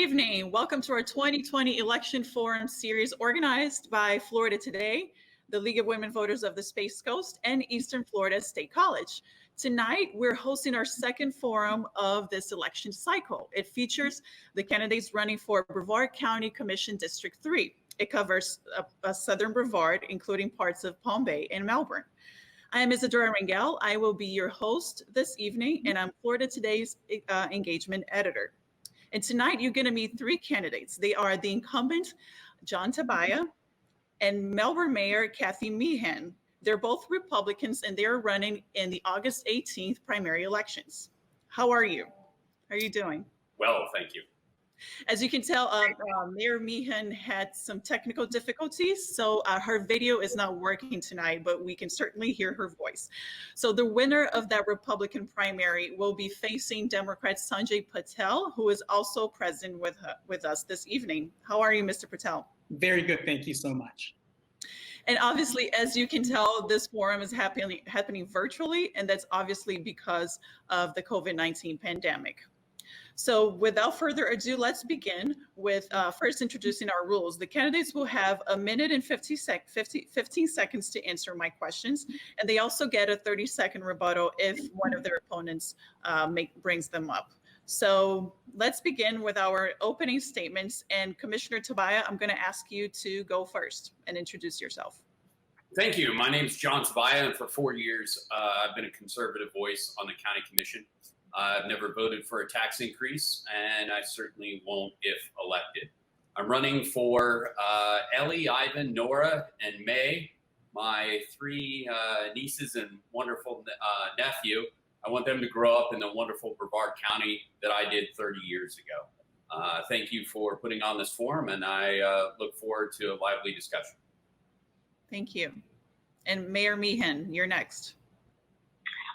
evening. Welcome to our 2020 Election Forum series organized by Florida Today, the League of Women Voters of the Space Coast, and Eastern Florida State College. Tonight, we're hosting our second forum of this election cycle. It features the candidates running for Brevard County Commission District 3. It covers southern Brevard, including parts of Palm Bay and Melbourne. I am Isadora Rangel. I will be your host this evening, and I'm Florida Today's engagement editor. And tonight, you're going to meet three candidates. They are the incumbent, John Tobia, and Melbourne Mayor Kathy Meehan. They're both Republicans, and they're running in the August 18th primary elections. How are you? How are you doing? Well, thank you. As you can tell, Mayor Meehan had some technical difficulties, so her video is not working tonight, but we can certainly hear her voice. So the winner of that Republican primary will be facing Democrat Sanjay Patel, who is also present with us this evening. How are you, Mr. Patel? Very good, thank you so much. And obviously, as you can tell, this forum is happening virtually, and that's obviously because of the COVID-19 pandemic. So without further ado, let's begin with first introducing our rules. The candidates will have a minute and 15 seconds to answer my questions, and they also get a 30-second rebuttal if one of their opponents brings them up. So let's begin with our opening statements. And Commissioner Tobia, I'm going to ask you to go first and introduce yourself. Thank you. My name is John Tobia, and for 4 years, I've been a conservative voice on the county commission. I've never voted for a tax increase, and I certainly won't if elected. I'm running for Ellie, Ivan, Nora, and May, my three nieces and wonderful nephew. I want them to grow up in the wonderful Brevard County that I did 30 years ago. Thank you for putting on this forum, and I look forward to a lively discussion. Thank you. And Mayor Meehan, you're next.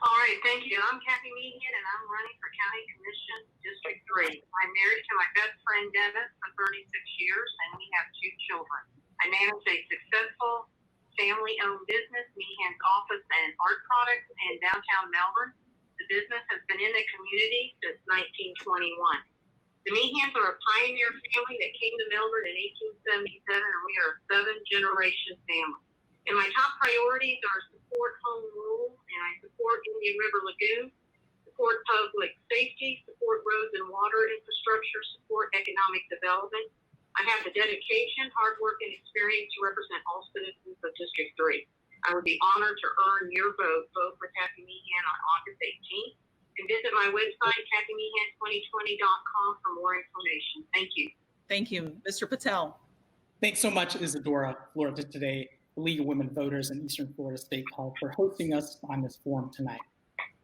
All right, thank you. I'm Kathy Meehan, and I'm running for County Commission District 3. I'm married to my best friend, Dennis, for 36 years, and we have 2 children. I manage a successful family-owned business, Meehan's Office and Art Products, in downtown Melbourne. The business has been in the community since 1921. The Meehans are a pioneer family that came to Melbourne in 1877, and we are a 7-generation family. And my top priorities are support home rule, and I support Indian River Lagoon, support public safety, support roads and water infrastructure, support economic development. I have the dedication, hard work, and experience to represent all citizens of District 3. I would be honored to earn your vote. Vote for Kathy Meehan on August 18th. And visit my website, KathyMeehan2020.com, for more information. Thank you. Thank you. Mr. Patel. Thanks so much, Isadora, Florida Today, the League of Women Voters, and Eastern Florida State College for hosting us on this forum tonight.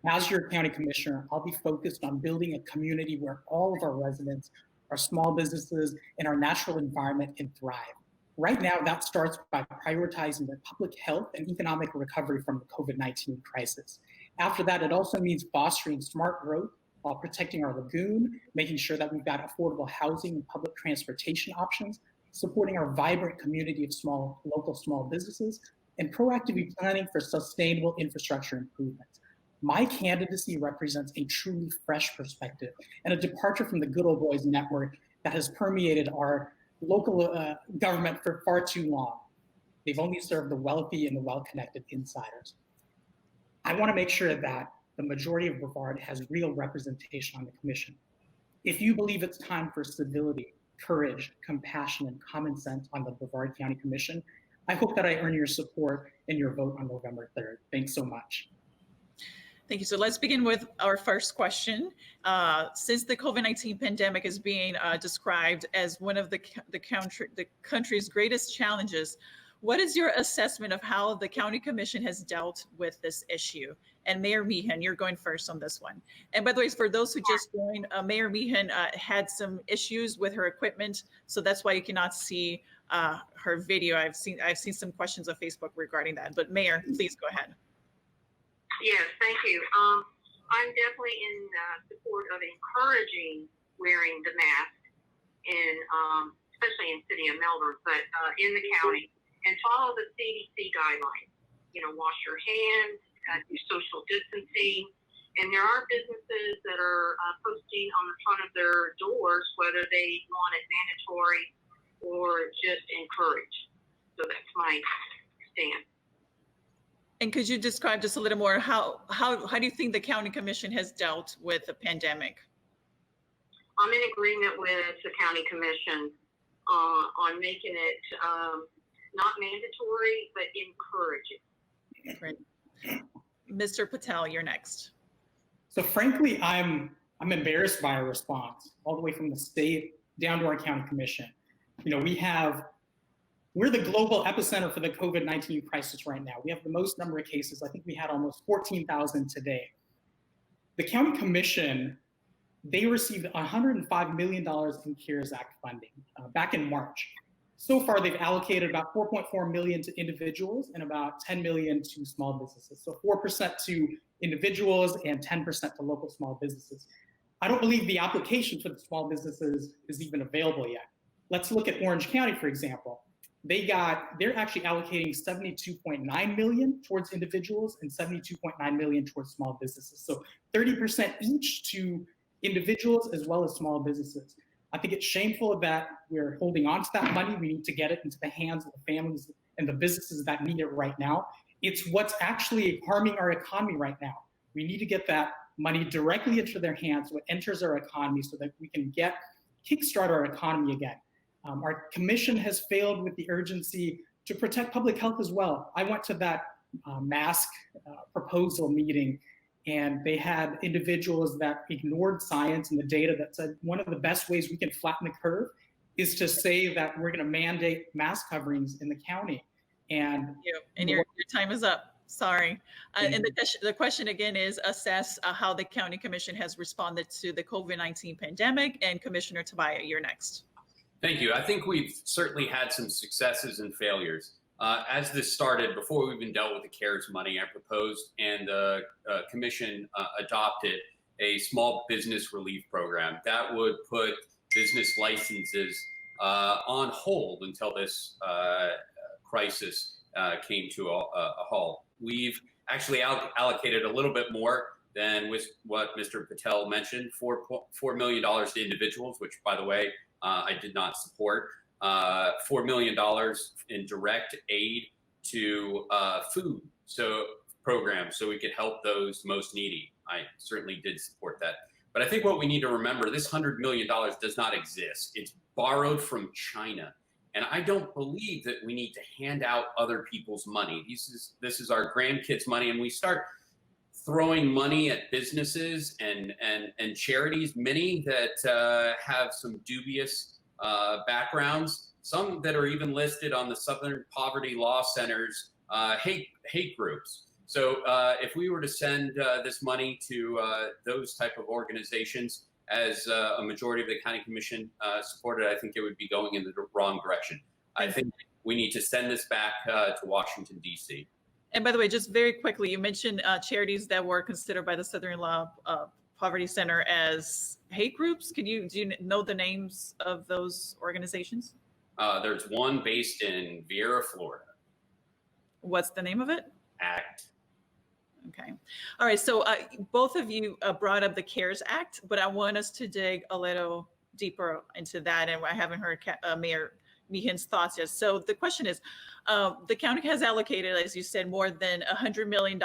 As your county commissioner, I'll be focused on building a community where all of our residents, our small businesses, and our natural environment can thrive. Right now, that starts by prioritizing the public health and economic recovery from the COVID-19 crisis. After that, it also means fostering smart growth while protecting our lagoon, making sure that we've got affordable housing and public transportation options, supporting our vibrant community of local small businesses, and proactively planning for sustainable infrastructure improvements. My candidacy represents a truly fresh perspective and a departure from the good old boys network that has permeated our local government for far too long. They've only served the wealthy and the well-connected insiders. I want to make sure that the majority of Brevard has real representation on the commission. If you believe it's time for civility, courage, compassion, and common sense on the Brevard County Commission, I hope that I earn your support and your vote on November 3rd. Thanks so much. Thank you. So let's begin with our first question. Since the COVID-19 pandemic is being described as one of the country's greatest challenges, what is your assessment of how the county commission has dealt with this issue? And Mayor Meehan, you're going first on this one. And by the way, for those who just joined, Mayor Meehan had some issues with her equipment, so that's why you cannot see her video. I've seen some questions on Facebook regarding that. But Mayor, please go ahead. Yes, thank you. I'm definitely in support of encouraging wearing the mask especially in the city of Melbourne, but in the county, and follow the CDC guidelines. You know, wash your hands, do social distancing, And there are businesses that are posting on the front of their doors whether they want it mandatory or just encouraged. So that's my stand. And could you describe just a little more how do you think the county commission has dealt with the pandemic? I'm in agreement with the county commission on making it not mandatory but encouraging. Great. Mr. Patel, you're next. So frankly, I'm embarrassed by our response, all the way from the state down to our county commission. You know, we're the global epicenter for the COVID-19 crisis right now. We have the most number of cases. I think we had almost 14,000 today. The county commission, they received $105 million in CARES Act funding back in March. So far, they've allocated about $4.4 million to individuals and about $10 million to small businesses. So 4% to individuals and 10% to local small businesses. I don't believe the application for the small businesses is even available yet. Let's look at Orange County, for example. They're actually allocating $72.9 million towards individuals and $72.9 million towards small businesses. So 30% each to individuals as well as small businesses. I think it's shameful that we're holding on to that money. We need to get it into the hands of the families and the businesses that need it right now. It's what's actually harming our economy right now. We need to get that money directly into their hands so it enters our economy so that we can kickstart our economy again. Our commission has failed with the urgency to protect public health as well. I went to that mask proposal meeting, and they had individuals that ignored science and the data that said one of the best ways we can flatten the curve is to say that we're going to mandate mask coverings in the county. And your time is up. Sorry. And the question again is assess how the county commission has responded to the COVID-19 pandemic. And Commissioner Tobia, you're next. Thank you. I think we've certainly had some successes and failures. As this started, before we even dealt with the CARES money, I proposed and the commission adopted a small business relief program that would put business licenses on hold until this crisis came to a halt. We've actually allocated a little bit more than with what Mr. Patel mentioned, $4 million to individuals, which, by the way, I did not support. $4 million in direct aid to food programs so we could help those most needy. I certainly did support that. But I think what we need to remember, this $100 million does not exist. It's borrowed from China. And I don't believe that we need to hand out other people's money. This is our grandkids' money, and we start throwing money at businesses and charities, many that have some dubious backgrounds, some that are even listed on the Southern Poverty Law Center's hate groups. So if we were to send this money to those type of organizations, as a majority of the county commission supported, I think it would be going in the wrong direction. I think we need to send this back to Washington, D.C. And by the way, just very quickly, you mentioned charities that were considered by the Southern Law Poverty Center as hate groups. Do you know the names of those organizations? There's one based in Viera, Florida. What's the name of it? ACT. Okay. All right. So both of you brought up the CARES Act, but I want us to dig a little deeper into that. And I haven't heard Mayor Meehan's thoughts yet. So the question is, the county has allocated, as you said, more than $100 million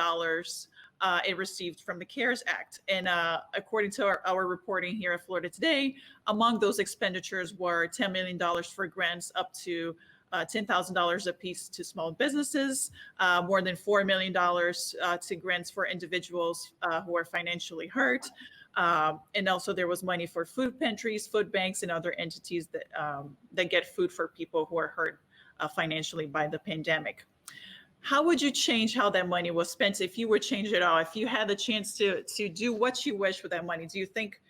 it received from the CARES Act. And according to our reporting here at Florida Today, among those expenditures were $10 million for grants up to $10,000 apiece to small businesses, more than $4 million to grants for individuals who are financially hurt. And also there was money for food pantries, food banks, and other entities that get food for people who are hurt financially by the pandemic. How would you change how that money was spent if you would change it all? If you had the chance to do what you wish with that money, do you think,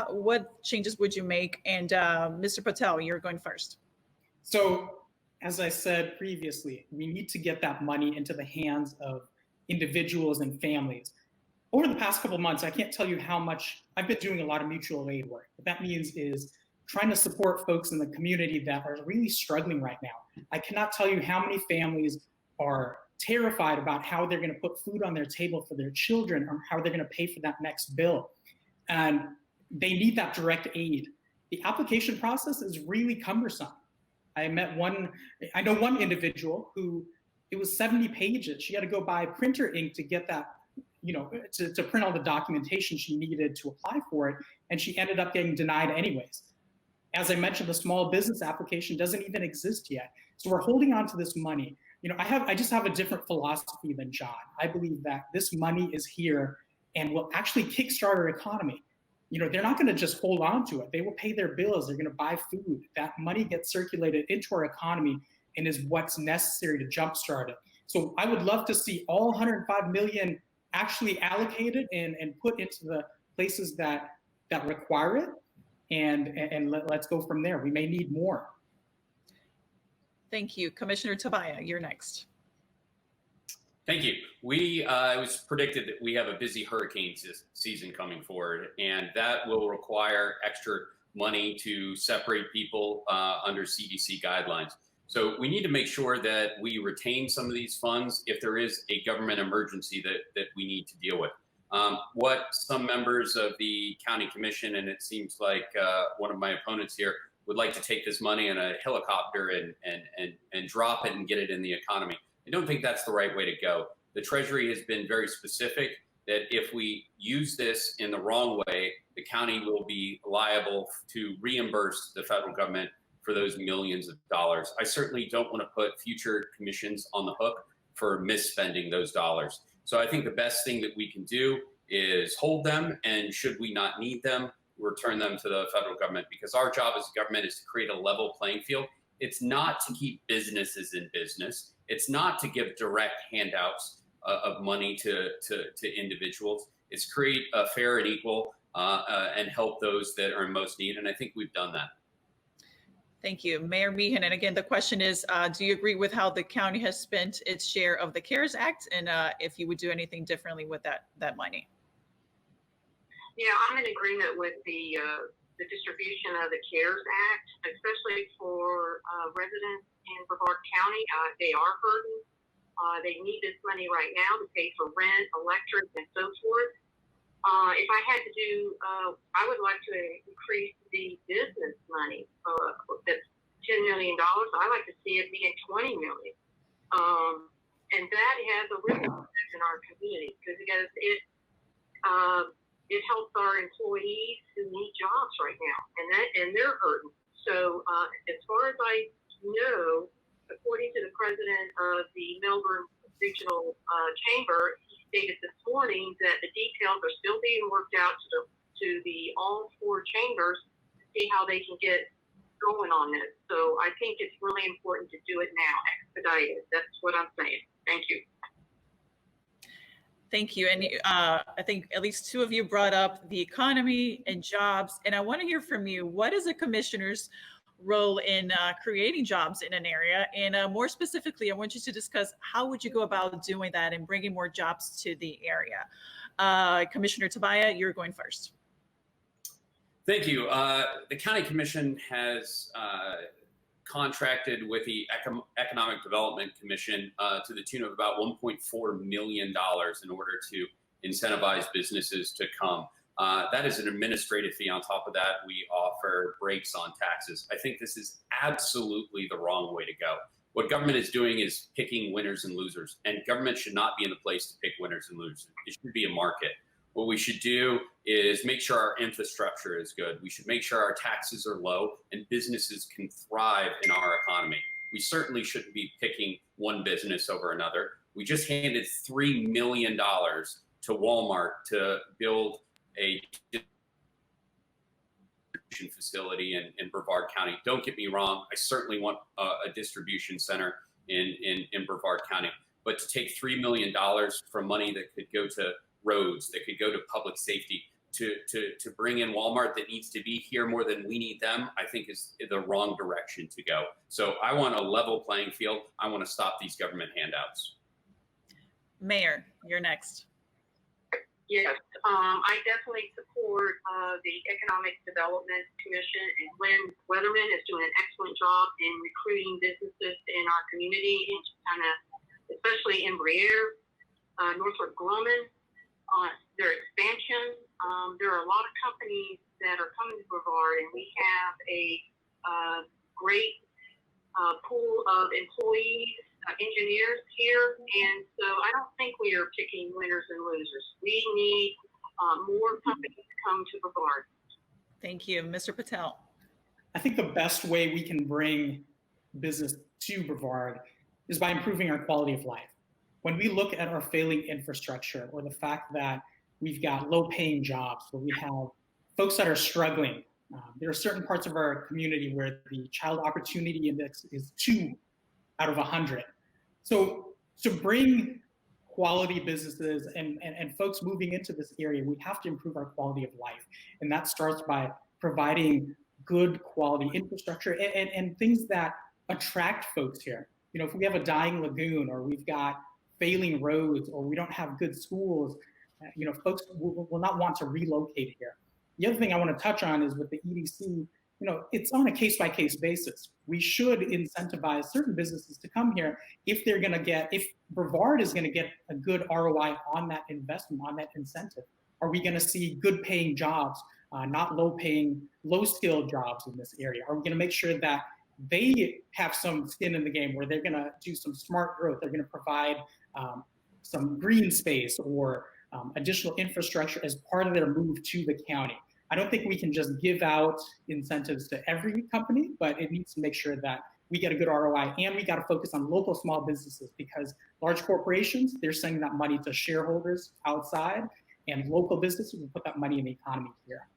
what changes would you make? And Mr. Patel, you're going first. So, as I said previously, we need to get that money into the hands of individuals and families. Over the past couple of months, I can't tell you how much I've been doing a lot of mutual aid work. What that means is trying to support folks in the community that are really struggling right now. I cannot tell you how many families are terrified about how they're going to put food on their table for their children or how they're going to pay for that next bill. And they need that direct aid. The application process is really cumbersome. I know one individual who, it was 70 pages. She had to go buy printer ink to get that, to print all the documentation she needed to apply for it. And she ended up getting denied anyways. As I mentioned, the small business application doesn't even exist yet. So we're holding on to this money. I just have a different philosophy than John. I believe that this money is here and will actually kickstart our economy. They're not going to just hold on to it. They will pay their bills. They're going to buy food. That money gets circulated into our economy and is what's necessary to jumpstart it. So I would love to see all 105 million actually allocated and put into the places that require it. And let's go from there. We may need more. Thank you. Commissioner Tobia, you're next. Thank you. It was predicted that we have a busy hurricane season coming forward, and that will require extra money to separate people under CDC guidelines. So we need to make sure that we retain some of these funds if there is a government emergency that we need to deal with. What some members of the county commission, and it seems like one of my opponents here, would like to take this money in a helicopter and drop it and get it in the economy. I don't think that's the right way to go. The Treasury has been very specific that if we use this in the wrong way, the county will be liable to reimburse the federal government for those millions of dollars. I certainly don't want to put future commissions on the hook for misspending those dollars. So I think the best thing that we can do is hold them, and should we not need them, return them to the federal government, because our job as government is to create a level playing field. It's not to keep businesses in business. It's not to give direct handouts of money to individuals. It's create a fair and equal and help those that are in most need. And I think we've done that. Thank you. Mayor Meehan. And again, the question is, do you agree with how the county has spent its share of the CARES Act, and if you would do anything differently with that money? Yeah, I'm in agreement with the distribution of the CARES Act, especially for residents in Brevard County. They are hurting. They need this money right now to pay for rent, electric, and so forth. If I had to do, I would like to increase the business money. That's $10 million. I like to see it being $20 million. And that has a ripple effect in our community because it helps our employees who need jobs right now, and they're hurting. So as far as I know, according to the president of the Melbourne Regional Chamber, he stated this morning that the details are still being worked out to the all four chambers to see how they can get going on this. So I think it's really important to do it now, expedite it. That's what I'm saying. Thank you. Thank you. And I think at least two of you brought up the economy and jobs. And I want to hear from you. What is a commissioner's role in creating jobs in an area? And more specifically, I want you to discuss how would you go about doing that and bringing more jobs to the area? Commissioner Tobia, you're going first. Thank you. The County Commission has contracted with the Economic Development Commission to the tune of about $1.4 million in order to incentivize businesses to come. That is an administrative fee. On top of that, we offer breaks on taxes. I think this is absolutely the wrong way to go. What government is doing is picking winners and losers, and government should not be in the place to pick winners and losers. It should be a market. What we should do is make sure our infrastructure is good. We should make sure our taxes are low and businesses can thrive in our economy. We certainly shouldn't be picking one business over another. We just handed $3 million to Walmart to build a distribution facility in Brevard County. Don't get me wrong. I certainly want a distribution center in Brevard County, but to take $3 million from money that could go to roads, that could go to public safety, to bring in Walmart that needs to be here more than we need them, I think is the wrong direction to go. So I want a level playing field. I want to stop these government handouts. Mayor, you're next. Yes, I definitely support the Economic Development Commission, and Glenn Weatherman is doing an excellent job in recruiting businesses in our community and just kind of especially in Brevard, Northrop Grumman, their expansion. There are a lot of companies that are coming to Brevard, and we have a great pool of employees, engineers here, and so I don't think we are picking winners and losers. We need more companies to come to Brevard. Thank you. Mr. Patel. I think the best way we can bring business to Brevard is by improving our quality of life. When we look at our failing infrastructure, or the fact that we've got low-paying jobs, where we have folks that are struggling, there are certain parts of our community where the child opportunity index is 2 out of 100. So to bring quality businesses and folks moving into this area, we have to improve our quality of life. And that starts by providing good quality infrastructure and things that attract folks here. You know, if we have a dying lagoon, or we've got failing roads, or we don't have good schools, you know, folks will not want to relocate here. The other thing I want to touch on is with the EDC, you know, it's on a case-by-case basis. We should incentivize certain businesses to come here if they're going to get, if Brevard is going to get a good ROI on that investment, on that incentive. Are we going to see good paying jobs, not low-paying, low-skilled jobs in this area? Are we going to make sure that they have some skin in the game, where they're going to do some smart growth? They're going to provide some green space or additional infrastructure as part of their move to the county. I don't think we can just give out incentives to every company, but it needs to make sure that we get a good ROI, and we got to focus on local small businesses, because large corporations, they're sending that money to shareholders outside, and local businesses will put that money in the economy here.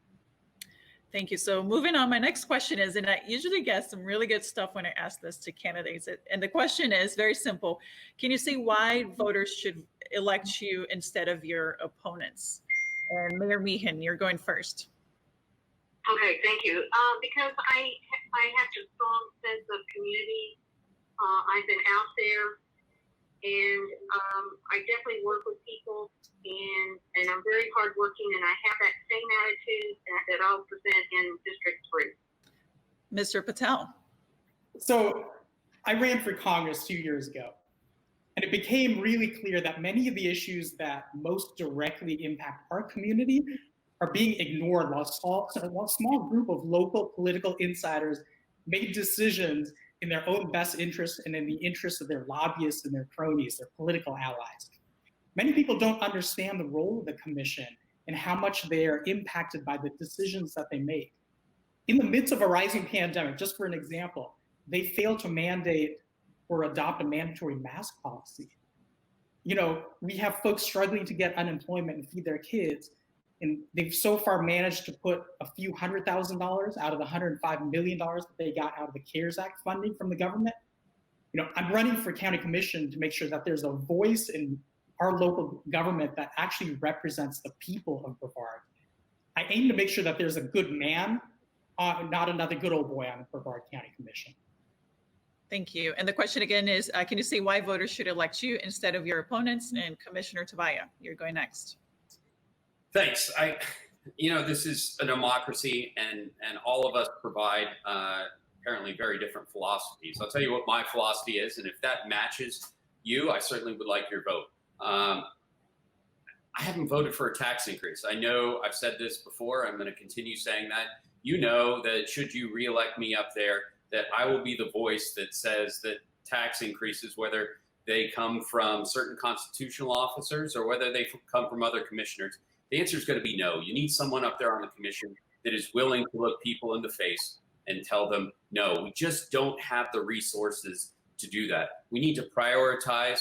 Thank you. So moving on, my next question is, and I usually get some really good stuff when I ask this to candidates, and the question is very simple. Can you say why voters should elect you instead of your opponents? And Mayor Meehan, you're going first. Okay, thank you. Because I have a strong sense of community. I've been out there, and I definitely work with people, and I'm very hardworking, and I have that same attitude that I'll present in District 3. Mr. Patel. So I ran for Congress 2 years ago, and it became really clear that many of the issues that most directly impact our community are being ignored, while a small group of local political insiders made decisions in their own best interest and in the interest of their lobbyists and their cronies, their political allies. Many people don't understand the role of the commission and how much they're impacted by the decisions that they make. In the midst of a rising pandemic, just for an example, they failed to mandate or adopt a mandatory mask policy. You know, we have folks struggling to get unemployment and feed their kids, and they've so far managed to put a few $100,000 out of the $105 million that they got out of the CARES Act funding from the government. You know, I'm running for county commission to make sure that there's a voice in our local government that actually represents the people of Brevard. I aim to make sure that there's a good man, not another good old boy on the Brevard County Commission. Thank you. And the question again is, can you say why voters should elect you instead of your opponents? And Commissioner Tobia, you're going next. Thanks. You know, this is a democracy, and all of us provide apparently very different philosophies. I'll tell you what my philosophy is, and if that matches you, I certainly would like your vote. I haven't voted for a tax increase. I know I've said this before. I'm going to continue saying that. You know that should you reelect me up there, that I will be the voice that says that tax increases, whether they come from certain constitutional officers or whether they come from other commissioners, the answer is going to be no. You need someone up there on the commission that is willing to look people in the face and tell them, no, we just don't have the resources to do that. We need to prioritize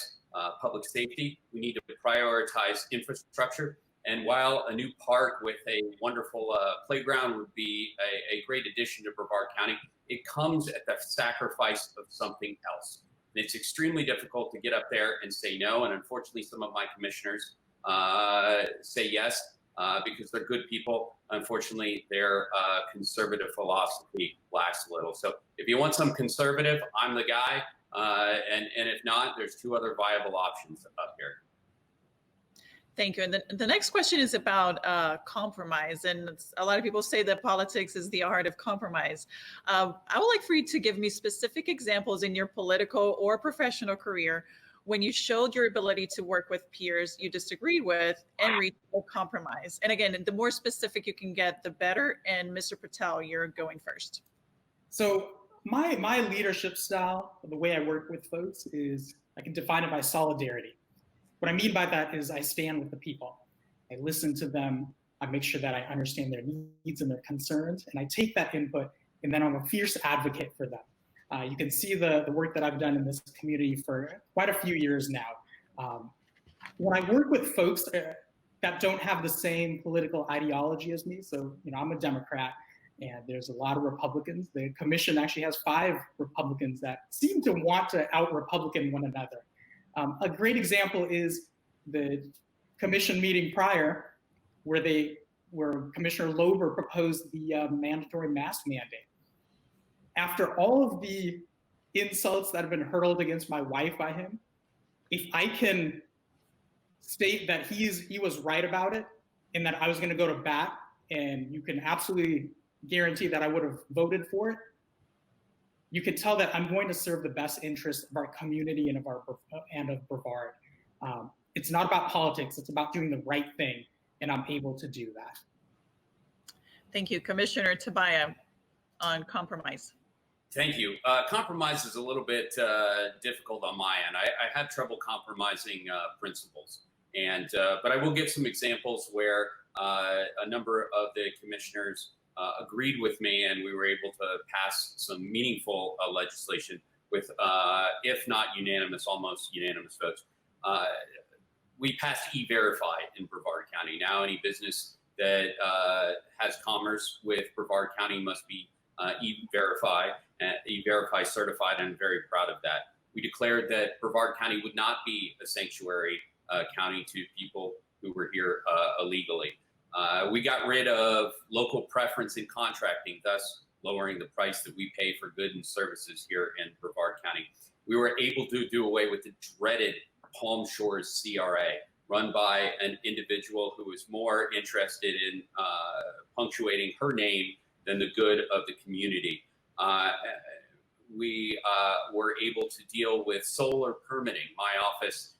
public safety. We need to prioritize infrastructure. And while a new park with a wonderful playground would be a great addition to Brevard County, it comes at the sacrifice of something else. And it's extremely difficult to get up there and say no. And unfortunately, some of my commissioners say yes because they're good people. Unfortunately, their conservative philosophy lacks a little. So if you want some conservative, I'm the guy. And if not, there's two other viable options up here. Thank you. And the next question is about compromise. And a lot of people say that politics is the art of compromise. I would like for you to give me specific examples in your political or professional career when you showed your ability to work with peers you disagreed with and reach a compromise? And again, the more specific you can get, the better. And Mr. Patel, you're going first. So my leadership style, the way I work with folks, is I can define it by solidarity. What I mean by that is I stand with the people. I listen to them. I make sure that I understand their needs and their concerns, and I take that input, and then I'm a fierce advocate for them. You can see the work that I've done in this community for quite a few years now. When I work with folks that don't have the same political ideology as me, so I'm a Democrat, and there's a lot of Republicans. The commission actually has 5 Republicans that seem to want to out-Republican one another. A great example is the commission meeting prior, where Commissioner Lober proposed the mandatory mask mandate. After all of the insults that have been hurled against my wife by him, if I can state that he was right about it and that I was going to go to bat, and you can absolutely guarantee that I would have voted for it, you could tell that I'm going to serve the best interests of our community and of Brevard. It's not about politics, it's about doing the right thing, and I'm able to do that. Thank you. Commissioner Tobia on compromise. Thank you. Compromise is a little bit difficult on my end. I have trouble compromising principles, but I will give some examples where a number of the commissioners agreed with me, and we were able to pass some meaningful legislation with, if not unanimous, almost unanimous votes. We passed E-Verify in Brevard County. Now any business that has commerce with Brevard County must be E-Verify certified, and I'm very proud of that. We declared that Brevard County would not be a sanctuary county to people who were here illegally. We got rid of local preference in contracting, thus lowering the price that we pay for goods and services here in Brevard County. We were able to do away with the dreaded Palm Shores CRA, run by an individual who was more interested in punctuating her name than the good of the community. We were able to deal with solar permitting. My office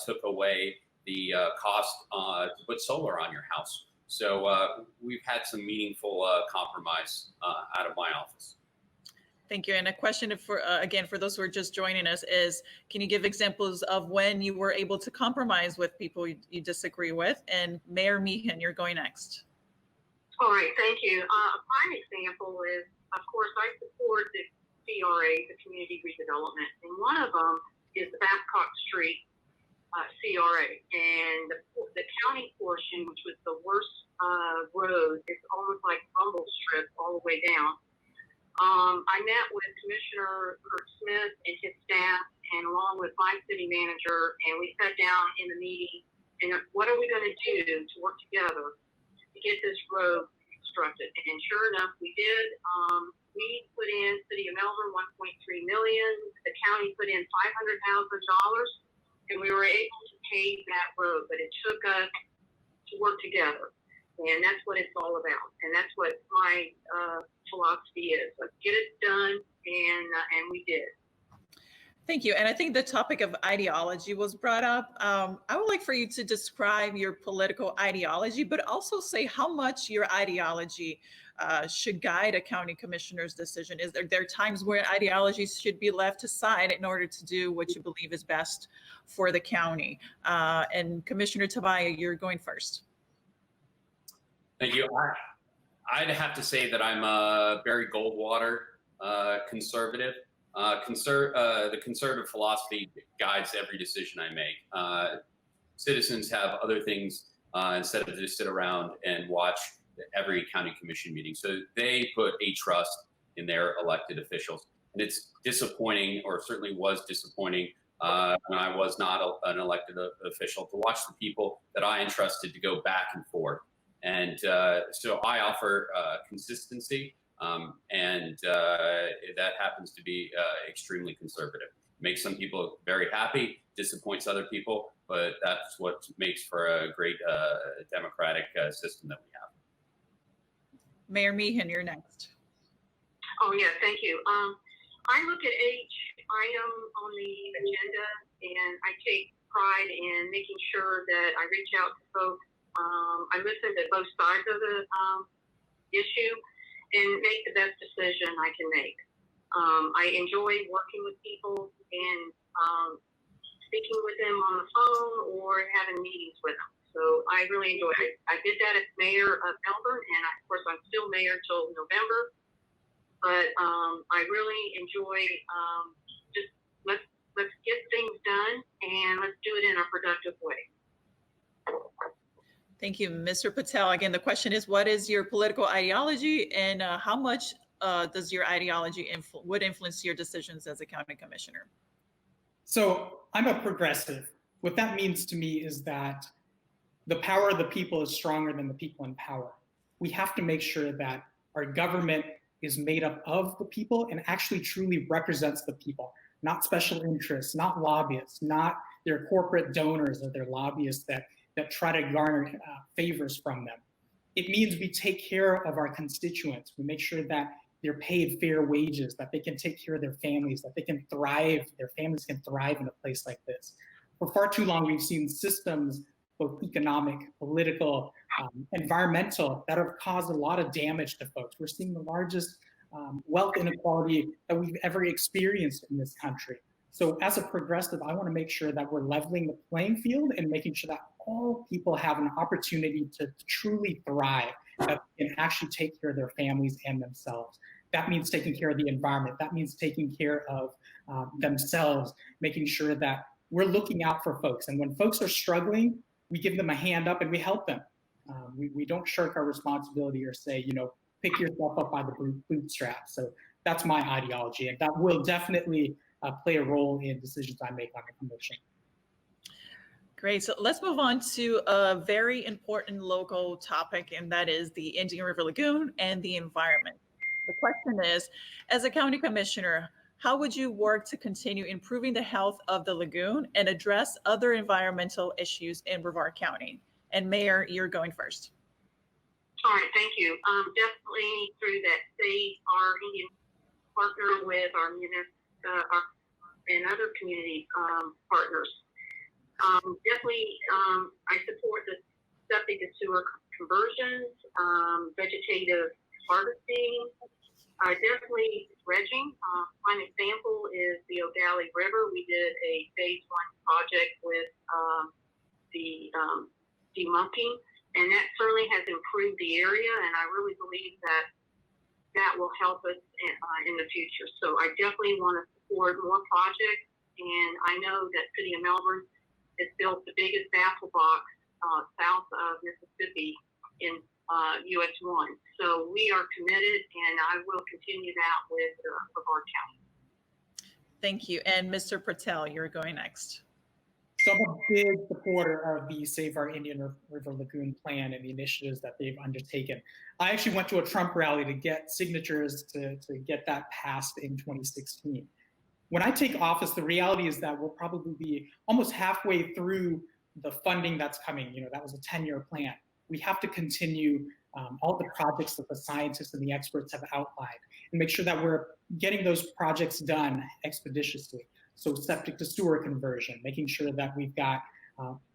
took away the cost to put solar on your house. So we've had some meaningful compromise out of my office. Thank you. And a question for, again, for those who are just joining us is, can you give examples of when you were able to compromise with people you disagree with? And Mayor Meehan, you're going next. All right, thank you. A prime example is, of course, I support the CRA, the community redevelopment, and one of them is the Babcock Street CRA, and the county portion, which was the worst road, it's almost like rumble strip all the way down. I met with Commissioner Kurt Smith and his staff, and along with my city manager, and we sat down in the meeting, and what are we going to do to work together to get this road constructed? And sure enough, we did. We put in, City of Melbourne, $1.3 million. The county put in $500,000, and we were able to pave that road. But it took us to work together, and that's what it's all about. And that's what my philosophy is. Let's get it done, and we did. Thank you. And I think the topic of ideology was brought up. I would like for you to describe your political ideology, but also say how much your ideology should guide a county commissioner's decision. Is there times where ideologies should be left aside in order to do what you believe is best for the county? And Commissioner Tobia, you're going first. Thank you. I'd have to say that I'm a Barry Goldwater conservative. The conservative philosophy guides every decision I make. Citizens have other things instead of just sit around and watch every county commission meeting. So they put a trust in their elected officials. And it's disappointing, or certainly was disappointing, when I was not an elected official, to watch the people that I entrusted to go back and forth. And so I offer consistency. And that happens to be extremely conservative. Makes some people very happy, disappoints other people, but that's what makes for a great democratic system that we have. Mayor Meehan, you're next. Oh, yeah, thank you. I look at each item on the agenda, and I take pride in making sure that I reach out to folks. I listen to both sides of the issue and make the best decision I can make. I enjoy working with people and speaking with them on the phone or having meetings with them. So I really enjoy it. I did that as mayor of Melbourne, and of course I'm still mayor till November. But I really enjoy just let's get things done and let's do it in a productive way. Thank you, Mr. Patel. Again, the question is, what is your political ideology, and how much does your ideology would influence your decisions as a county commissioner? So I'm a progressive. What that means to me is that the power of the people is stronger than the people in power. We have to make sure that our government is made up of the people and actually truly represents the people, not special interests, not lobbyists, not their corporate donors or their lobbyists that try to garner favors from them. It means we take care of our constituents. We make sure that they're paid fair wages, that they can take care of their families, that they can thrive, their families can thrive in a place like this. For far too long, we've seen systems, both economic, political, environmental, that have caused a lot of damage to folks. We're seeing the largest wealth inequality that we've ever experienced in this country. So as a progressive, I want to make sure that we're leveling the playing field and making sure that all people have an opportunity to truly thrive, that they can actually take care of their families and themselves. That means taking care of the environment. That means taking care of themselves, making sure that we're looking out for folks. And when folks are struggling, we give them a hand up and we help them. We don't shirk our responsibility or say, pick yourself up by the bootstraps. So that's my ideology, and that will definitely play a role in decisions I make on the commission. Great. So let's move on to a very important local topic, and that is the Indian River Lagoon and the environment. The question is, as a county commissioner, how would you work to continue improving the health of the lagoon and address other environmental issues in Brevard County? And Mayor, you're going first. All right, thank you. Definitely through that state, our Indian partner with our and other community partners. Definitely, I support the septic to sewer conversions, vegetative harvesting, definitely dredging. One example is the O'Dalley River. We did a phase 1 project with the demunking, and that certainly has improved the area, and I really believe that that will help us in the future. So I definitely want to support more projects, and I know that City of Melbourne has built the biggest baffle box south of Mississippi in US 1. So we are committed, and I will continue that with Brevard County. Thank you. And Mr. Patel, you're going next. So I'm a big supporter of the Save Our Indian River Lagoon plan and the initiatives that they've undertaken. I actually went to a Trump rally to get signatures to get that passed in 2016. When I take office, the reality is that we'll probably be almost halfway through the funding that's coming. That was a 10-year plan. We have to continue all the projects that the scientists and the experts have outlined and make sure that we're getting those projects done expeditiously. So septic to sewer conversion, making sure that we've got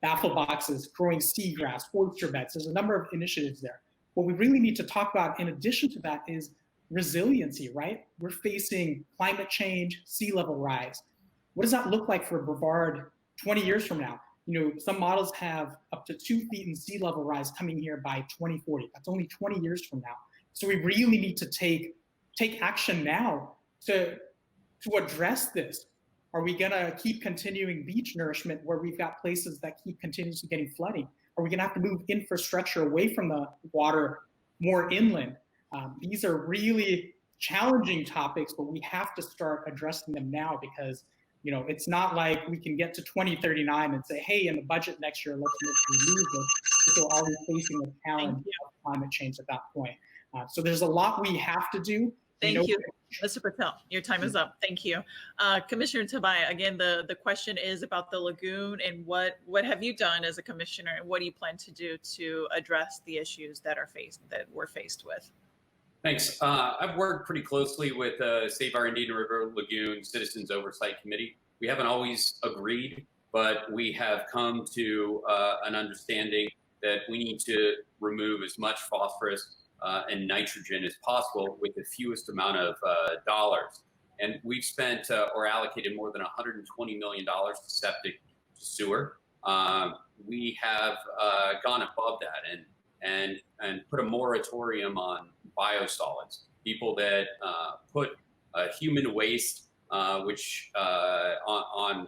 baffle boxes, growing seagrass, oyster beds. There's a number of initiatives there. What we really need to talk about in addition to that is resiliency, right? We're facing climate change, sea level rise. What does that look like for Brevard 20 years from now? Some models have up to 2 feet in sea level rise coming here by 2040. That's only 20 years from now. So we really need to take action now to address this. Are we gonna keep continuing beach nourishment where we've got places that keep continuously getting flooding? Are we gonna have to move infrastructure away from the water more inland? These are really challenging topics, but we have to start addressing them now because it's not like we can get to 2039 and say, hey, in the budget next year, let's lose it, because we're already facing the challenge of climate change at that point. So there's a lot we have to do. Thank you, Mr. Patel. Your time is up. Thank you. Commissioner Tobia, again, the question is about the lagoon and what have you done as a commissioner and what do you plan to do to address the issues that we're faced with? Thanks. I've worked pretty closely with Save Our Indian River Lagoon Citizens Oversight Committee. We haven't always agreed, but we have come to an understanding that we need to remove as much phosphorus and nitrogen as possible with the fewest amount of dollars. And we've spent or allocated more than $120 million to septic, to sewer. We have gone above that and put a moratorium on biosolids. People that put human waste, which on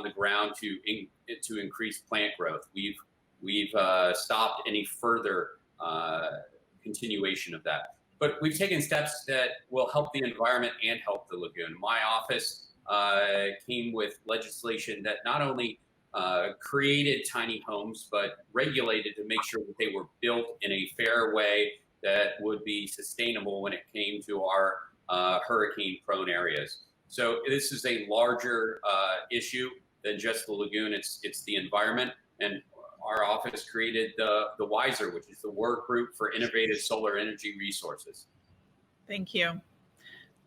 the ground to increase plant growth. We've stopped any further continuation of that. But we've taken steps that will help the environment and help the lagoon. My office came with legislation that not only created tiny homes, but regulated to make sure that they were built in a fair way that would be sustainable when it came to our hurricane-prone areas. So this is a larger issue than just the lagoon. It's the environment, and our office created the WISER, which is the Work Group for Innovative Solar Energy Resources. Thank you.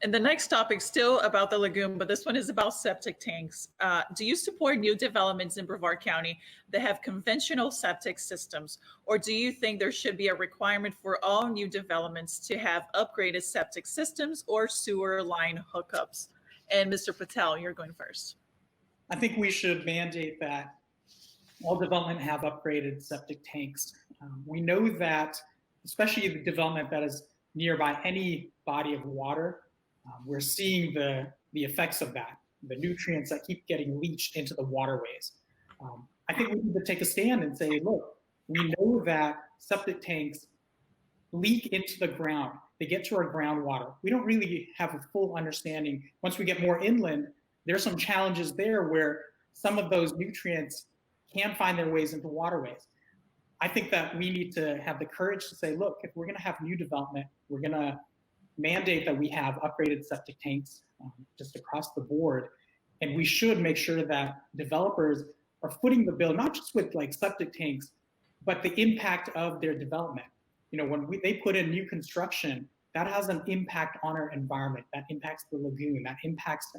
And the next topic, still about the lagoon, but this one is about septic tanks. Do you support new developments in Brevard County that have conventional septic systems, or do you think there should be a requirement for all new developments to have upgraded septic systems or sewer line hookups? And Mr. Patel, you're going first. I think we should mandate that all development have upgraded septic tanks. We know that, especially the development that is nearby any body of water, we're seeing the effects of that, the nutrients that keep getting leached into the waterways. I think we need to take a stand and say, look, we know that septic tanks leak into the ground. They get to our groundwater. We don't really have a full understanding. Once we get more inland, there's some challenges there where some of those nutrients can find their ways into waterways. I think that we need to have the courage to say, look, if we're going to have new development, we're going to mandate that we have upgraded septic tanks just across the board. And we should make sure that developers are footing the bill, not just with like septic tanks, but the impact of their development. You know, when they put in new construction, that has an impact on our environment, that impacts the lagoon, that impacts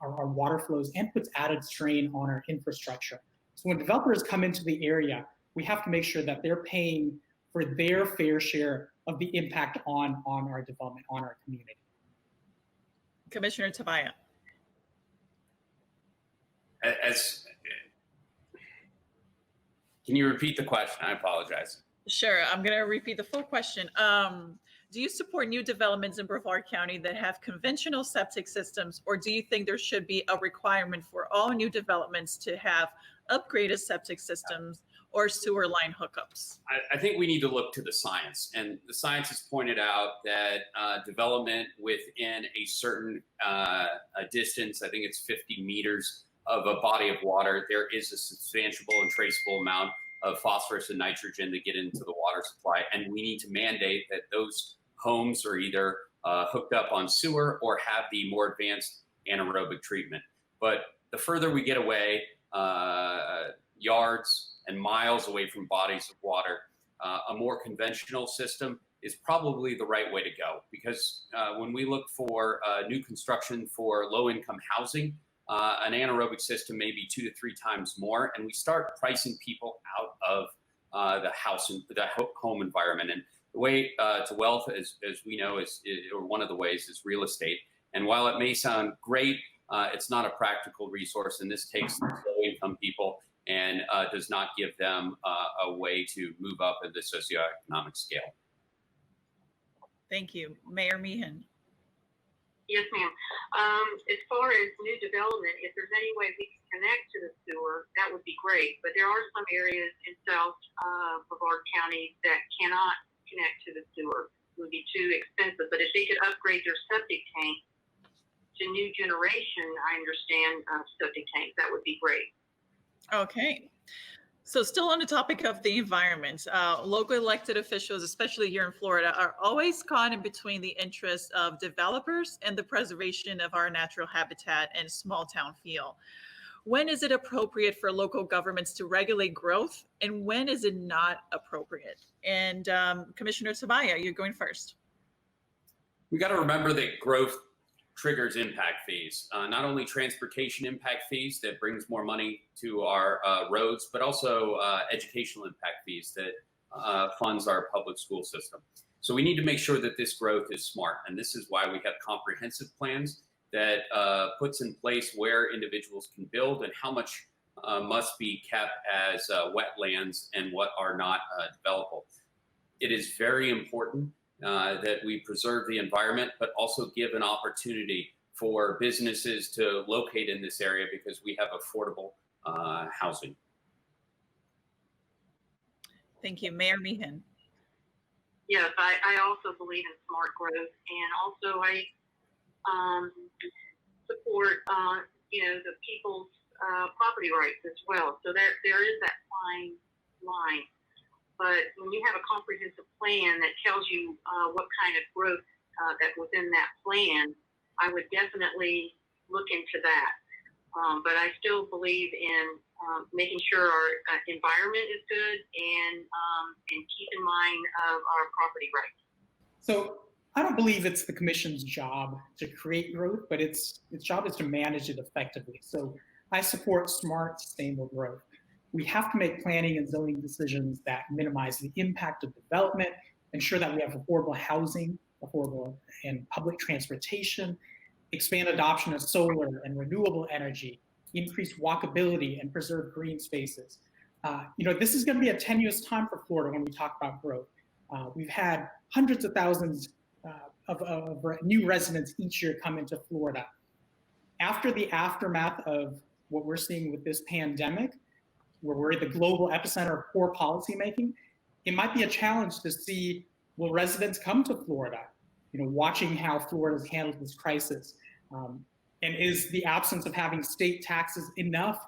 our water flows and puts added strain on our infrastructure. So when developers come into the area, we have to make sure that they're paying for their fair share of the impact on our development, on our community. Commissioner Tobia. Can you repeat the question? I apologize. Sure, I'm going to repeat the full question. Do you support new developments in Brevard County that have conventional septic systems, or do you think there should be a requirement for all new developments to have upgraded septic systems or sewer line hookups? I think we need to look to the science, and the science has pointed out that development within a certain a distance, I think it's 50 meters of a body of water, there is a substantial and traceable amount of phosphorus and nitrogen that get into the water supply, and we need to mandate that those homes are either hooked up on sewer or have the more advanced anaerobic treatment. But the further we get away, yards and miles away from bodies of water, a more conventional system is probably the right way to go. Because when we look for new construction for low-income housing, an anaerobic system may be 2 to 3 times more, and we start pricing people out of the house and the home environment. And the way to wealth, as we know, is or one of the ways is real estate. And while it may sound great, it's not a practical resource, and this takes low-income people and does not give them a way to move up in the socioeconomic scale. Thank you. Mayor Meehan. Yes, ma'am. As far as new development, if there's any way we can connect to the sewer, that would be great. But there are some areas in South Brevard County that cannot connect to the sewer. It would be too expensive. But if they could upgrade their septic tank to new generation, I understand septic tanks, that would be great. Okay. So still on the topic of the environment, local elected officials, especially here in Florida, are always caught in between the interests of developers and the preservation of our natural habitat and small town feel. When is it appropriate for local governments to regulate growth, and when is it not appropriate? And Commissioner Tobia, you're going first. We got to remember that growth triggers impact fees. Not only transportation impact fees that brings more money to our roads, but also educational impact fees that funds our public school system. So we need to make sure that this growth is smart, and this is why we have comprehensive plans that puts in place where individuals can build and how much must be kept as wetlands and what are not developable. It is very important that we preserve the environment, but also give an opportunity for businesses to locate in this area because we have affordable housing. Thank you. Mayor Meehan. Yes, I also believe in smart growth, and also I support the people's property rights as well. So there is that fine line. But when you have a comprehensive plan that tells you what kind of growth that's within that plan, I would definitely look into that. But I still believe in making sure our environment is good and keep in mind of our property rights. So I don't believe it's the commission's job to create growth, but its job is to manage it effectively. So I support smart, sustainable growth. We have to make planning and zoning decisions that minimize the impact of development, ensure that we have affordable housing, affordable and public transportation, expand adoption of solar and renewable energy, increase walkability, and preserve green spaces. This is going to be a tenuous time for Florida when we talk about growth. We've had hundreds of thousands of new residents each year come into Florida. After the aftermath of what we're seeing with this pandemic, where we're at the global epicenter of poor policymaking, it might be a challenge to see, will residents come to Florida, watching how Florida's handled this crisis? And is the absence of having state taxes enough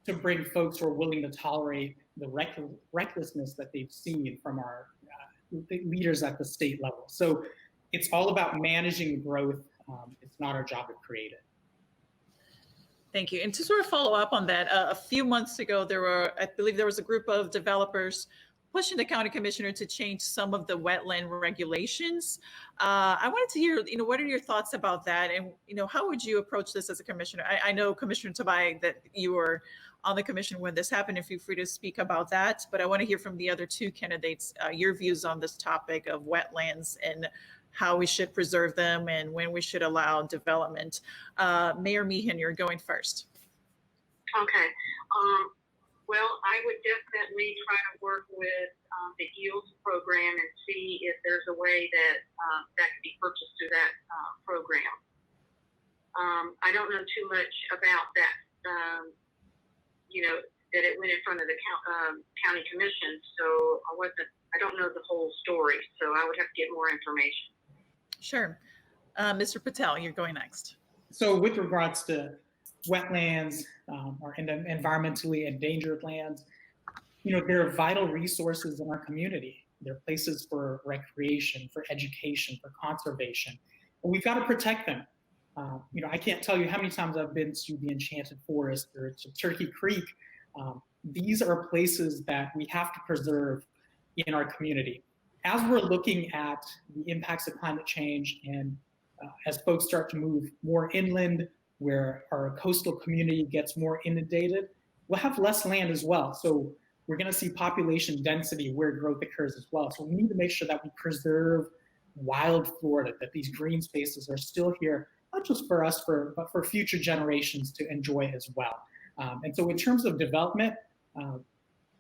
to bring folks who are willing to tolerate the recklessness that they've seen from our leaders at the state level? So it's all about managing growth. It's not our job to create it. Thank you. And to sort of follow up on that, a few months ago, I believe there was a group of developers pushing the county commissioner to change some of the wetland regulations. I wanted to hear, what are your thoughts about that? And, how would you approach this as a commissioner? I know, Commissioner Tobia, that you were on the commission when this happened, and feel free to speak about that. But I want to hear from the other two candidates, your views on this topic of wetlands and how we should preserve them and when we should allow development. Mayor Meehan, you're going first. Okay. Well, I would definitely try to work with the EELS program and see if there's a way that that could be purchased through that program. I don't know too much about that, that it went in front of the county commission, so I don't know the whole story, so I would have to get more information. Sure. Mr. Patel, you're going next. So with regards to wetlands or environmentally endangered lands, they're vital resources in our community. They're places for recreation, for education, for conservation. And we've got to protect them. I can't tell you how many times I've been to the Enchanted Forest or to Turkey Creek. These are places that we have to preserve in our community. As we're looking at the impacts of climate change and as folks start to move more inland, where our coastal community gets more inundated, we'll have less land as well. So we're going to see population density where growth occurs as well. So we need to make sure that we preserve wild Florida, that these green spaces are still here, not just for us, but for future generations to enjoy as well. And so in terms of development,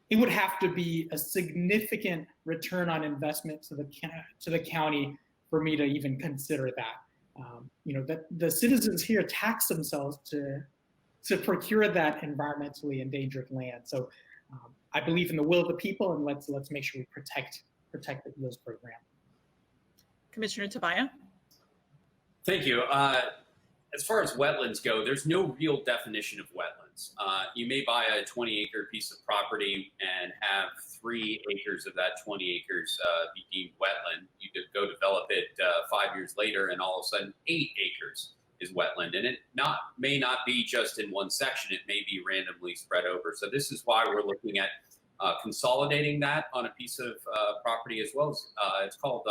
it would have to be a significant return on investment to the county for me to even consider that. That the citizens here tax themselves to procure that environmentally endangered land. So I believe in the will of the people, and let's make sure we protect the EELS program. Commissioner Tobia. Thank you. As far as wetlands go, there's no real definition of wetlands. You may buy a 20-acre piece of property and have 3 acres of that 20 acres be deemed wetland. You could go develop it 5 years later, and all of a sudden 8 acres is wetland. And it may not be just in one section. It may be randomly spread over. So this is why we're looking at consolidating that on a piece of property as well as it's called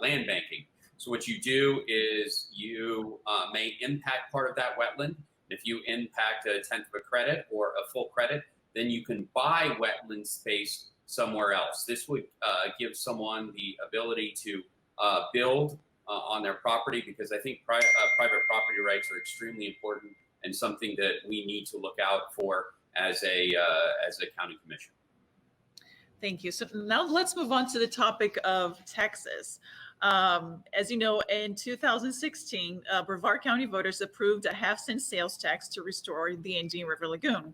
land banking. So what you do is you may impact part of that wetland. If you impact a tenth of a credit or a full credit, then you can buy wetland space somewhere else. This would give someone the ability to build on their property, because I think private property rights are extremely important and something that we need to look out for as a county commission. Thank you. So now let's move on to the topic of taxes. As you know, in 2016, Brevard County voters approved a half-cent sales tax to restore the Indian River Lagoon.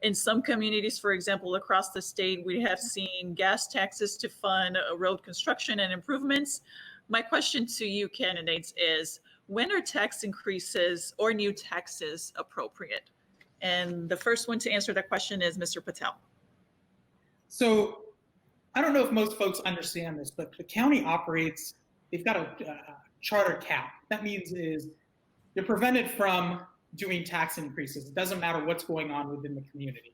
In some communities, for example, across the state, we have seen gas taxes to fund road construction and improvements. My question to you candidates is, when are tax increases or new taxes appropriate? And the first one to answer that question is Mr. Patel. So I don't know if most folks understand this, but the county operates, they've got a charter cap. That means is you're prevented from doing tax increases. It doesn't matter what's going on within the community.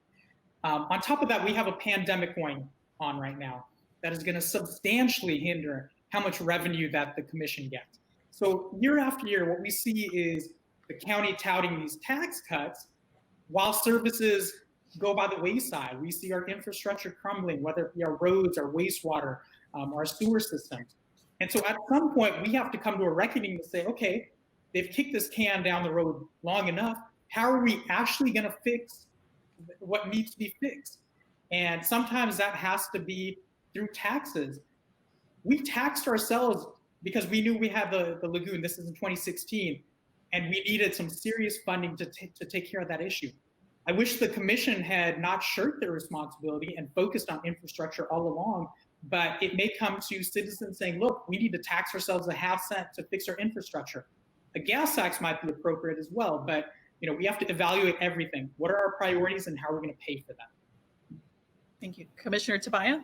On top of that, we have a pandemic going on right now that is going to substantially hinder how much revenue that the commission gets. So year after year, what we see is the county touting these tax cuts while services go by the wayside. We see our infrastructure crumbling, whether it be our roads, our wastewater, our sewer systems. And so at some point, we have to come to a reckoning to say, okay, they've kicked this can down the road long enough. How are we actually going to fix what needs to be fixed? And sometimes that has to be through taxes. We taxed ourselves because we knew we had the lagoon. This is in 2016, and we needed some serious funding to take care of that issue. I wish the commission had not shirked their responsibility and focused on infrastructure all along, but it may come to citizens saying, look, we need to tax ourselves a half-cent to fix our infrastructure. A gas tax might be appropriate as well, but we have to evaluate everything. What are our priorities and how are we going to pay for them? Thank you. Commissioner Tobia?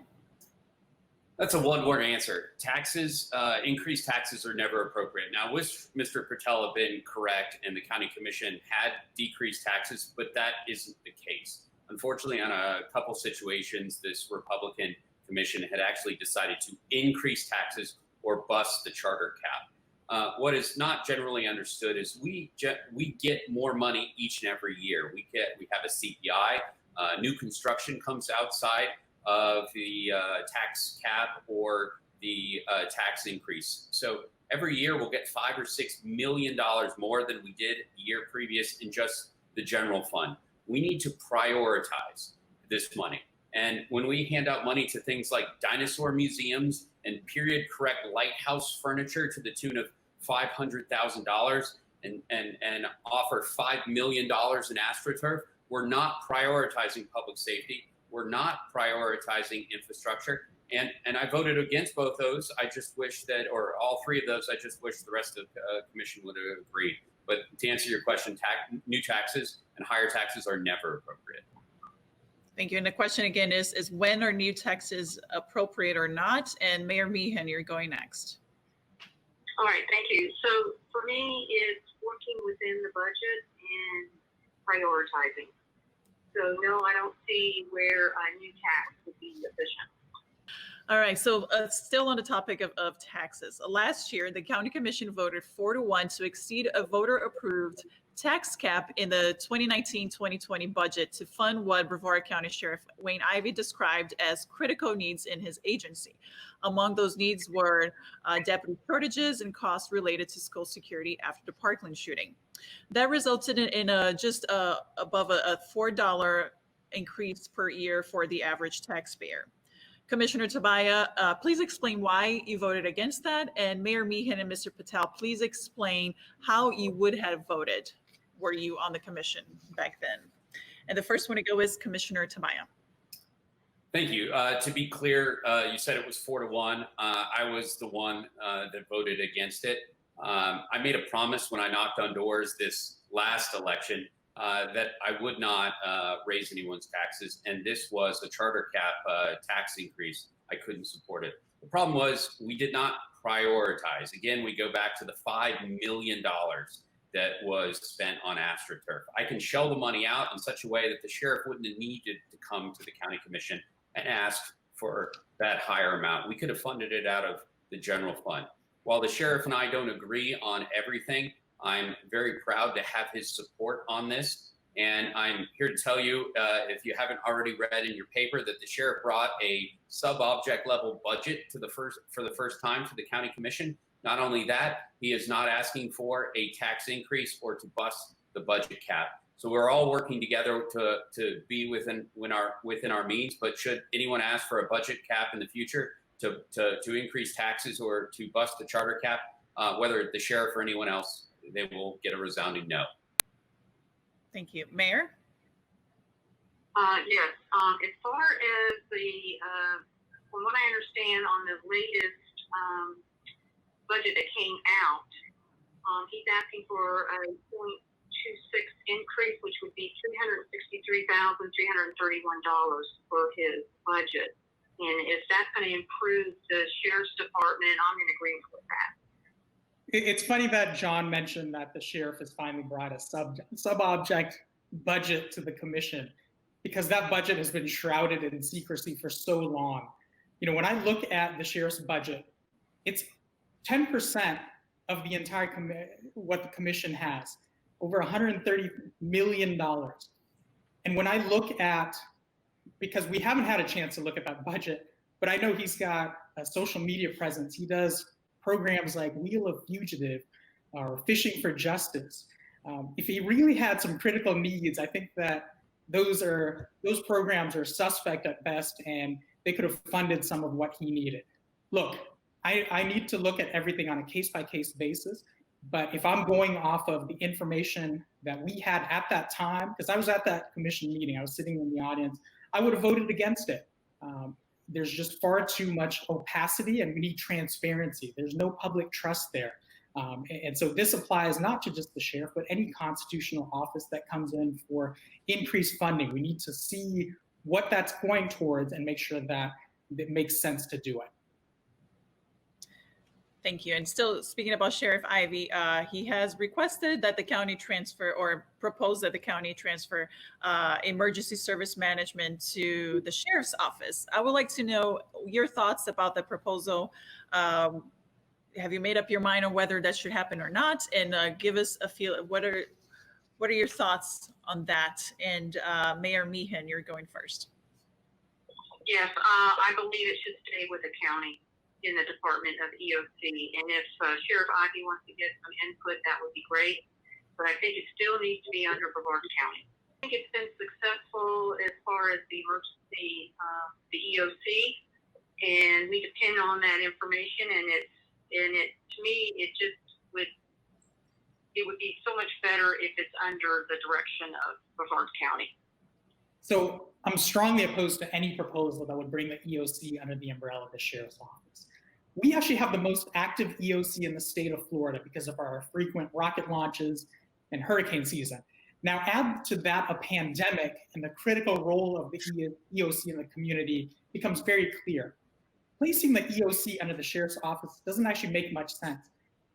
That's a one-word answer. Taxes, increased taxes are never appropriate. Now, wish Mr. Patel had been correct and the county commission had decreased taxes, but that isn't the case. Unfortunately, on a couple situations, this Republican commission had actually decided to increase taxes or bust the charter cap. What is not generally understood is we get more money each and every year. We have a CPI. New construction comes outside of the tax cap or the tax increase. So every year we'll get $5 or $6 million more than we did the year previous in just the general fund. We need to prioritize this money. And when we hand out money to things like dinosaur museums and period correct lighthouse furniture to the tune of $500,000 and offer $5 million in AstroTurf, we're not prioritizing public safety. We're not prioritizing infrastructure. And I voted against both those. I just wish that, or all three of those, I just wish the rest of the commission would have agreed. But to answer your question, new taxes and higher taxes are never appropriate. Thank you. And the question again is when are new taxes appropriate or not? And Mayor Meehan, you're going next. All right, thank you. So for me, it's working within the budget and prioritizing. So no, I don't see where a new tax would be efficient. All right, so still on the topic of taxes. Last year, the county commission voted 4-1 to exceed a voter-approved tax cap in the 2019-2020 budget to fund what Brevard County Sheriff Wayne Ivey described as critical needs in his agency. Among those needs were deputy shortages and costs related to school security after the Parkland shooting. That resulted in just above a $4 increase per year for the average taxpayer. Commissioner Tobia, please explain why you voted against that. And Mayor Meehan and Mr. Patel, please explain how you would have voted were you on the commission back then. And the first one to go is Commissioner Tobia. Thank you. To be clear, you said it was 4-1. I was the one that voted against it. I made a promise when I knocked on doors this last election that I would not raise anyone's taxes, and this was a charter cap tax increase. I couldn't support it. The problem was we did not prioritize. Again, we go back to the $5 million that was spent on AstroTurf. I can shell the money out in such a way that the sheriff wouldn't have needed to come to the county commission and ask for that higher amount. We could have funded it out of the general fund. While the sheriff and I don't agree on everything, I'm very proud to have his support on this. And I'm here to tell you, if you haven't already read in your paper, that the sheriff brought a sub-object level budget for the first time to the county commission. Not only that, he is not asking for a tax increase or to bust the budget cap. So we're all working together to be within our means. But should anyone ask for a budget cap in the future to increase taxes or to bust the charter cap, whether the sheriff or anyone else, they will get a resounding no. Thank you. Mayor? Yes. As far as from what I understand on the latest budget that came out, he's asking for a 0.26 increase, which would be $363,331 for his budget. And if that's going to improve the sheriff's department, I'm in agreement with that. It's funny that John mentioned that the sheriff has finally brought a sub-object budget to the commission, because that budget has been shrouded in secrecy for so long. You know, when I look at the sheriff's budget, it's 10% of the entire what the commission has, over $130 million. And when I look at, because we haven't had a chance to look at that budget, but I know he's got a social media presence. He does programs like Wheel of Fugitive or Fishing for Justice. If he really had some critical needs, I think that those programs are suspect at best, and they could have funded some of what he needed. Look, I need to look at everything on a case-by-case basis, but if I'm going off of the information that we had at that time, because I was at that commission meeting, I was sitting in the audience, I would have voted against it. There's just far too much opacity, and we need transparency. There's no public trust there. And so this applies not to just the sheriff, but any constitutional office that comes in for increased funding. We need to see what that's going towards and make sure that it makes sense to do it. Thank you. And still speaking about Sheriff Ivey, he has requested that the county transfer, or proposed that the county transfer emergency service management to the sheriff's office. I would like to know your thoughts about the proposal. Have you made up your mind on whether that should happen or not? And give us a feel. What are your thoughts on that? And Mayor Meehan, you're going first. Yes, I believe it should stay with the county in the Department of EOC. And if Sheriff Ivey wants to get some input, that would be great. But I think it still needs to be under Brevard County. I think it's been successful as far as the emergency, the EOC, and we depend on that information. And to me, it would be so much better if it's under the direction of Brevard County. So I'm strongly opposed to any proposal that would bring the EOC under the umbrella of the sheriff's office. We actually have the most active EOC in the state of Florida because of our frequent rocket launches and hurricane season. Now add to that a pandemic, and the critical role of the EOC in the community becomes very clear. Placing the EOC under the sheriff's office doesn't actually make much sense.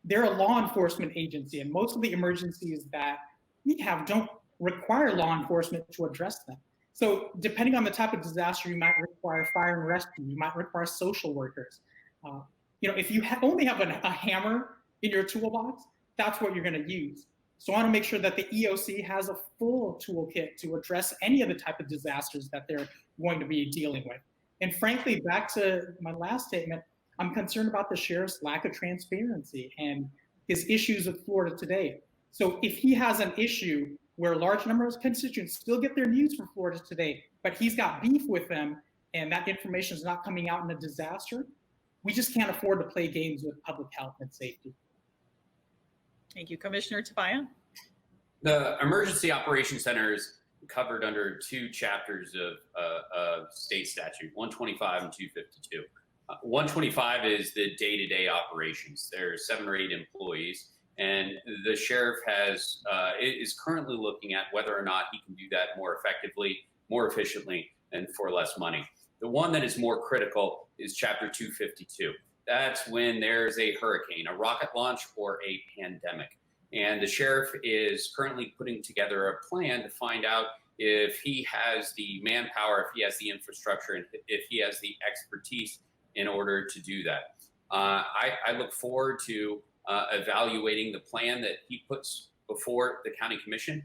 They're a law enforcement agency, and most of the emergencies that we have don't require law enforcement to address them. So depending on the type of disaster, you might require fire and rescue, you might require social workers. If you only have a hammer in your toolbox, that's what you're going to use. So I want to make sure that the EOC has a full toolkit to address any of the type of disasters that they're going to be dealing with. And frankly, back to my last statement, I'm concerned about the sheriff's lack of transparency and his issues with Florida Today. So if he has an issue where a large number of constituents still get their news from Florida Today, but he's got beef with them and that information is not coming out in a disaster, we just can't afford to play games with public health and safety. Thank you. Commissioner Tobia? The Emergency Operations Center is covered under two chapters of state statute, 125 and 252. 125 is the day-to-day operations. There are 7 or 8 employees, and the sheriff is currently looking at whether or not he can do that more effectively, more efficiently, and for less money. The one that is more critical is Chapter 252. That's when there's a hurricane, a rocket launch, or a pandemic. And the sheriff is currently putting together a plan to find out if he has the manpower, if he has the infrastructure, and if he has the expertise in order to do that. I look forward to evaluating the plan that he puts before the county commission,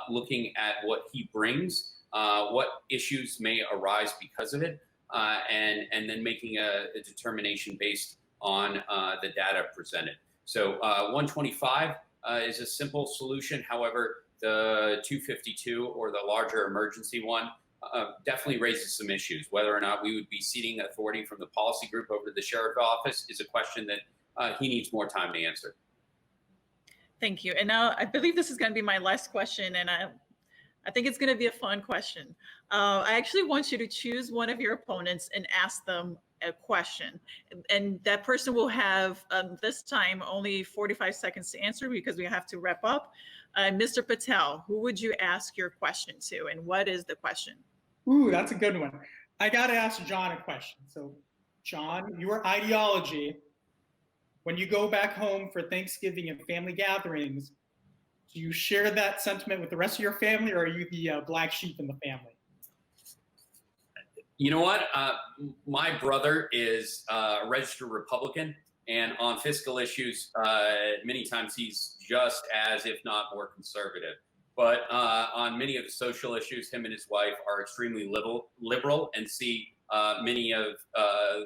looking at what he brings, what issues may arise because of it, and then making a determination based on the data presented. So 125 is a simple solution. However, the 252 or the larger emergency one definitely raises some issues. Whether or not we would be ceding authority from the policy group over to the sheriff's office is a question that he needs more time to answer. Thank you. And now I believe this is going to be my last question, and I think it's going to be a fun question. I actually want you to choose one of your opponents and ask them a question. And that person will have, this time, only 45 seconds to answer because we have to wrap up. Mr. Patel, who would you ask your question to, and what is the question? Ooh, that's a good one. I got to ask John a question. So, John, your ideology, when you go back home for Thanksgiving and family gatherings, do you share that sentiment with the rest of your family, or are you the black sheep in the family? You know what? My brother is a registered Republican, and on fiscal issues, many times he's just as, if not more, conservative. But on many of the social issues, him and his wife are extremely liberal and see many of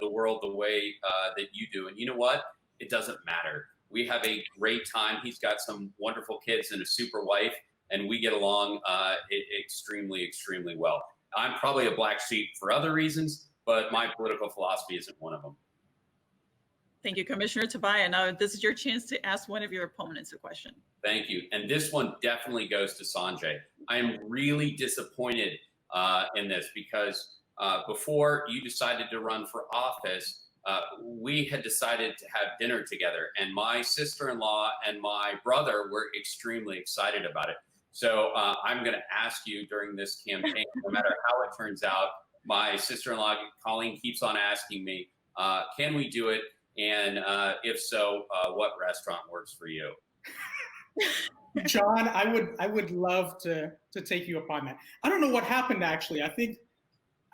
the world the way that you do. And you know what? It doesn't matter. We have a great time. He's got some wonderful kids and a super wife, and we get along extremely, extremely well. I'm probably a black sheep for other reasons, but my political philosophy isn't one of them. Thank you, Commissioner Tobia. Now, this is your chance to ask one of your opponents a question. Thank you. And this one definitely goes to Sanjay. I am really disappointed in this because before you decided to run for office, we had decided to have dinner together, and my sister-in-law and my brother were extremely excited about it. So I'm going to ask you during this campaign, no matter how it turns out, my sister-in-law, Colleen, keeps on asking me, can we do it? And if so, what restaurant works for you? John, I would love to take you up on that. I don't know what happened, actually. I think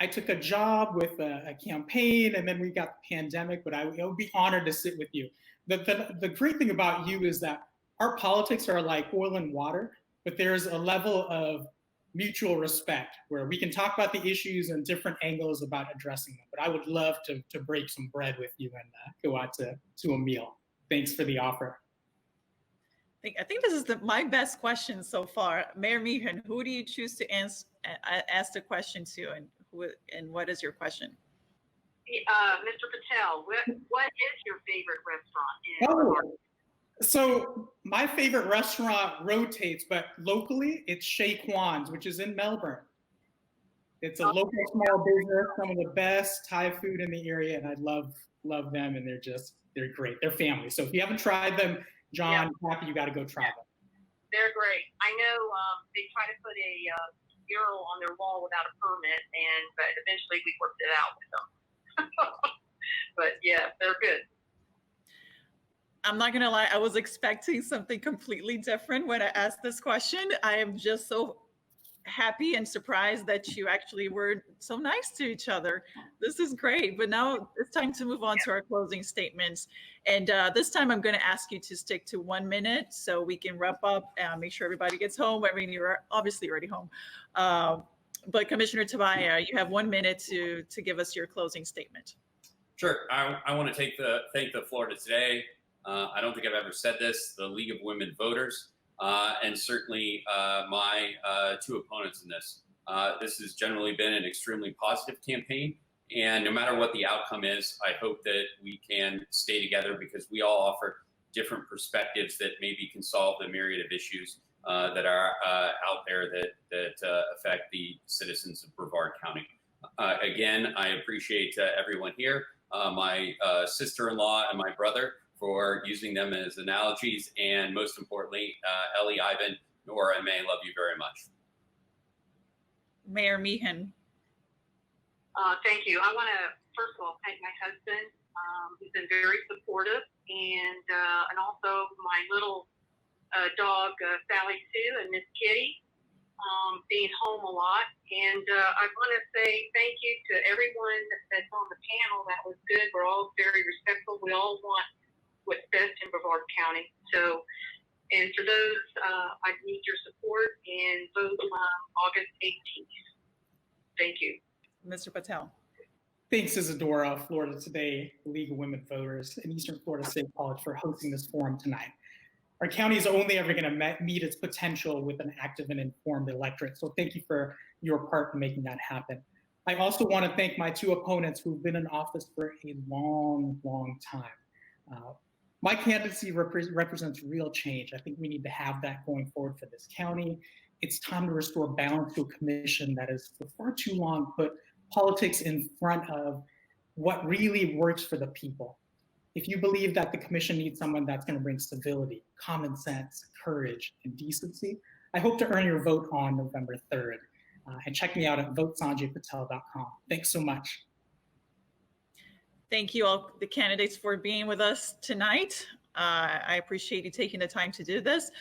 I took a job with a campaign, and then we got the pandemic, but I would be honored to sit with you. The great thing about you is that our politics are like oil and water, but there's a level of mutual respect where we can talk about the issues and different angles about addressing them. But I would love to break some bread with you and go out to a meal. Thanks for the offer. I think this is my best question so far. Mayor Meehan, who do you choose to ask the question to, and what is your question? Mr. Patel, what is your favorite restaurant in So my favorite restaurant rotates, but locally it's Shea Kwan's, which is in Melbourne. It's a local small business, some of the best Thai food in the area, and I love them, and they're great. They're family. So if you haven't tried them, John, happy you got to go try them. They're great. I know they try to put a mural on their wall without a permit, but eventually we worked it out with them. But yeah, they're good. I'm not gonna lie, I was expecting something completely different when I asked this question. I am just so happy and surprised that you actually were so nice to each other. This is great. But now it's time to move on to our closing statements. And this time I'm going to ask you to stick to 1 minute so we can wrap up and make sure everybody gets home. I mean, you're obviously already home. But Commissioner Tobia, you have 1 minute to give us your closing statement. Sure. I want to thank the Florida Today. I don't think I've ever said this, the League of Women Voters, and certainly my two opponents in this. This has generally been an extremely positive campaign, and no matter what the outcome is, I hope that we can stay together because we all offer different perspectives that maybe can solve the myriad of issues that are out there that affect the citizens of Brevard County. Again, I appreciate everyone here, my sister-in-law and my brother, for using them as analogies, and most importantly, Ellie, Ivan, Nora, and May, love you very much. Mayor Meehan. Thank you. I want to first of all thank my husband, who's been very supportive, and also my little dog Sally Sue and Miss Kitty. being home a lot. And I want to say thank you to everyone that's on the panel. That was good. We're all very respectful. We all want what's best in Brevard County. So, and for those, I need your support and vote on August 18th. Thank you. Mr. Patel. Thanks, Isadora, Florida Today, the League of Women Voters, and Eastern Florida State College for hosting this forum tonight. Our county is only ever going to meet its potential with an active and informed electorate. So thank you for your part in making that happen. I also want to thank my two opponents who've been in office for a long, long time. My candidacy represents real change. I think we need to have that going forward for this county. It's time to restore balance to a commission that has for far too long put politics in front of what really works for the people. If you believe that the commission needs someone that's going to bring stability, common sense, courage, and decency, I hope to earn your vote on November 3rd. And check me out at votesanjaypatel.com. Thanks so much. Thank you all, the candidates, for being with us tonight. I appreciate you taking the time to do this.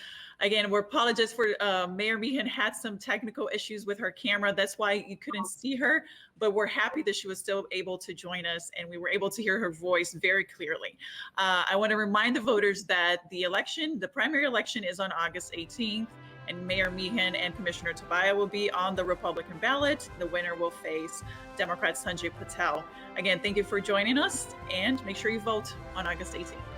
Again, we apologize for Mayor Meehan had some technical issues with her camera. That's why you couldn't see her, but we're happy that she was still able to join us and we were able to hear her voice very clearly. I want to remind the voters that the primary election is on August 18th, and Mayor Meehan and Commissioner Tobia will be on the Republican ballot. The winner will face Democrat Sanjay Patel. Again, thank you for joining us and make sure you vote on August 18th.